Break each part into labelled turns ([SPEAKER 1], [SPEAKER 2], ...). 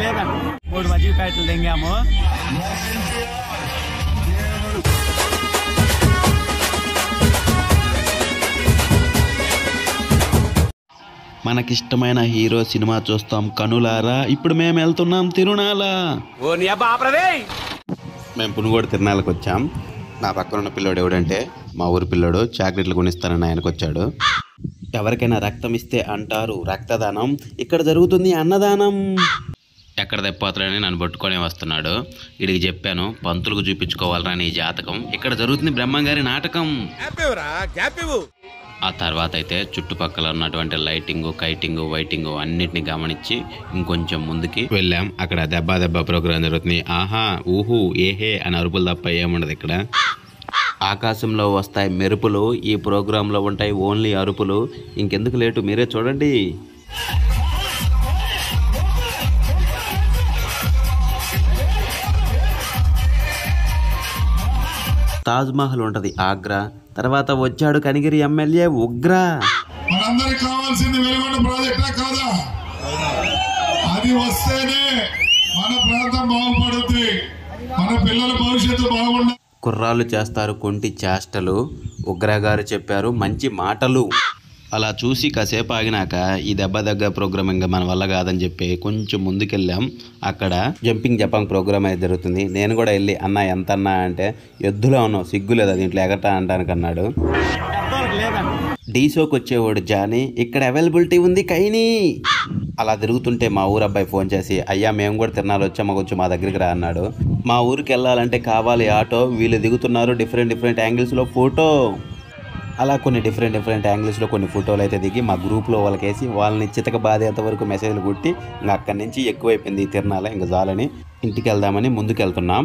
[SPEAKER 1] లేదండి 3 మజ్జిగ ప్యాకెట్లు తెంగాము.
[SPEAKER 2] మనకిష్టమైన హీరో సినిమా చూస్తాం కనులారా. ఇప్పుడు మేము వెళ్తున్నాం తిరునాల. మేము పునుగోడు తిరునాళ్ళకి వచ్చాం. నా పక్కన ఉన్న పిల్లోడు ఎవడంటే మా ఊరి పిల్లోడు. చాక్లెట్లు కొనిస్తానని ఆయనకు వచ్చాడు. ఎవరికైనా రక్తం ఇస్తే అంటారు రక్తదానం, ఇక్కడ జరుగుతుంది అన్నదానం. ఎక్కడ తెప్పోతాడని నన్ను పట్టుకొని వస్తున్నాడు. వీడికి చెప్పాను పంతులకు చూపించుకోవాలరా నీ జాతకం, ఇక్కడ జరుగుతుంది బ్రహ్మంగారి నాటకం. ఆ తర్వాత అయితే చుట్టుపక్కల ఉన్నటువంటి లైటింగ్, కైటింగ్, వైటింగ్ అన్నిటిని గమనించి ఇంకొంచెం ముందుకి వెళ్ళాం. అక్కడ దెబ్బ ప్రోగ్రాం జరుగుతుంది. ఆహా ఊహు ఏహే అని అరుపులు తప్ప ఏముండదు ఇక్కడ. ఆకాశంలో వస్తాయి మెరుపులు, ఈ ప్రోగ్రాంలో ఉంటాయి ఓన్లీ అరుపులు. ఇంకెందుకు లేటు మీరే చూడండి. తాజ్మహల్ ఉంటది ఆగ్రా, తర్వాత వచ్చాడు కనిగిరి ఎమ్మెల్యే ఉగ్రా.
[SPEAKER 3] మనందరికి కావాల్సింది వెలుగొండ ప్రాజెక్టే కాదా? అది వస్తేనే మన ప్రాంతం బాగుపడుతుంది, మన పిల్లల భవిష్యత్తు బాగుండాలి.
[SPEAKER 2] కుర్రాళ్ళు చేస్తారు కొంటి చేష్టలు, ఉగ్రా గారు చెప్పారు మంచి మాటలు. అలా చూసి కాసేపు ఆగినాక ఈ దెబ్బ ప్రోగ్రామ్ ఇంకా మన వల్ల కాదని చెప్పి కొంచెం ముందుకెళ్ళాం. అక్కడ జంపింగ్ జపాంగ్ ప్రోగ్రామ్ అయితే జరుగుతుంది. నేను కూడా వెళ్ళి అన్న ఎంత అన్నా అంటే ఎద్దులో ఉన్నావు సిగ్గు లేదా దీంట్లో ఎగట అంటానికి అన్నాడు. డీసోకి వచ్చేవాడు జానీ, ఇక్కడ అవైలబిలిటీ ఉంది కైని. అలా తిరుగుతుంటే మా ఊరు అబ్బాయి ఫోన్ చేసి అయ్యా మేము కూడా తిరునాళ్ళు వచ్చాము, కొంచెం మా దగ్గరికి రా అన్నాడు. మా ఊరికి వెళ్ళాలంటే కావాలి ఆటో, వీళ్ళు దిగుతున్నారు డిఫరెంట్ యాంగిల్స్లో ఫోటో. అలా కొన్ని డిఫరెంట్ యాంగిల్స్లో కొన్ని ఫోటోలు అయితే దిగి మా గ్రూప్లో వాళ్ళకేసి వాళ్ళని చితక బాధేంత వరకు మెసేజ్లు కొట్టి ఇంకా అక్కడి నుంచి ఎక్కువైపోయింది ఈ తిరునాళ్ళ. ఇంకా చాలని ఇంటికి వెళ్దామని ముందుకెళ్తున్నాం.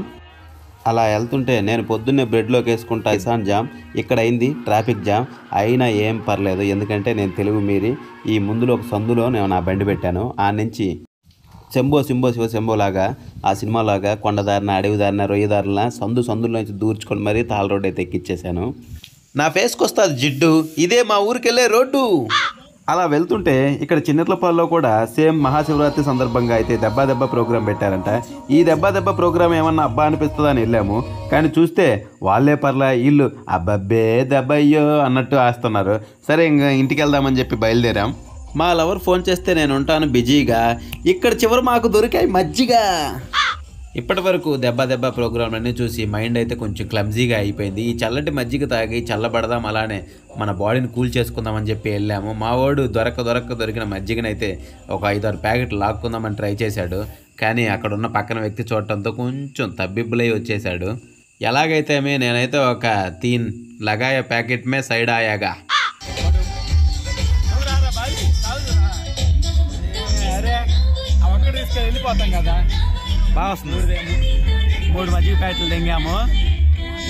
[SPEAKER 2] అలా వెళ్తుంటే నేను పొద్దున్నే బ్రెడ్లోకి వేసుకుంటా ఇసాన్ జామ్, ఇక్కడ అయింది ట్రాఫిక్ జామ్. అయినా ఏం పర్లేదు, ఎందుకంటే నేను తెలుగు మీరి ఈ ముందులో ఒక సందులో నేను నా బండి పెట్టాను. ఆ నుంచి శంభో శివ లాగా ఆ సినిమాలాగా కొండదారిన అడవిదారిన రొయ్యదారిన సందుల నుంచి దూర్చుకొని మరీ తాళ రోడ్డు అయితే ఎక్కిచ్చేసాను. నా ఫేస్కి వస్తుంది జిడ్డు, ఇదే మా ఊరికి వెళ్ళే రోడ్డు. అలా వెళ్తుంటే ఇక్కడ చిన్నట్లపాల్లో కూడా సేమ్ మహాశివరాత్రి సందర్భంగా అయితే దెబ్బ ప్రోగ్రాం పెట్టారంట. ఈ దెబ్బ ప్రోగ్రాం ఏమన్నా అబ్బా అనిపిస్తుందని వెళ్ళాము, కానీ చూస్తే వాళ్ళే పర్లా వీళ్ళు అబ్బబ్బే దెబ్బయ్యో అన్నట్టు ఆస్తున్నారు. సరే ఇంకా ఇంటికి వెళ్దామని చెప్పి బయలుదేరాం. మా లవర్ ఫోన్ చేస్తే నేను ఉంటాను బిజీగా, ఇక్కడ చివరి మాకు దొరికాయి మజ్జిగ. ఇప్పటి వరకు దెబ్బ ప్రోగ్రాంలన్నీ చూసి మైండ్ అయితే కొంచెం క్లమ్జీగా అయిపోయింది. ఈ చల్లటి మజ్జిగ తాగి చల్లబడదాం, అలానే మన బాడీని కూల్ చేసుకుందామని చెప్పి వెళ్ళాము. మా వాడు దొరికిన మజ్జిగనైతే ఒక 5-6 ప్యాకెట్లు లాక్కుందామని ట్రై చేశాడు, కానీ అక్కడ ఉన్న పక్కన వ్యక్తి చూడటంతో కొంచెం తబ్బిబ్బులై వచ్చేసాడు. ఎలాగైతే నేనైతే ఒక 3 లగాయ ప్యాకెట్ మే సైడ్ ఆయాగా.
[SPEAKER 1] వెళ్ళిపోతాం కదా, బాగా వస్తుంది. 3 మజ్జిగ ప్యాకెట్లు తెంగాము.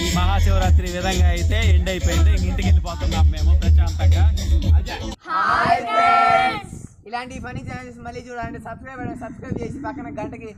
[SPEAKER 1] ఈ మహాశివరాత్రి విధంగా అయితే ఎండ్ అయిపోయింది. ఇంటికి వెళ్ళిపోతున్నాం మేము ప్రశాంతంగా.
[SPEAKER 4] ఇలాంటి ఫనీ ఛానల్స్ మళ్ళీ చూడాలంటే సబ్స్క్రైబ్ చేసి పక్కన గంటకి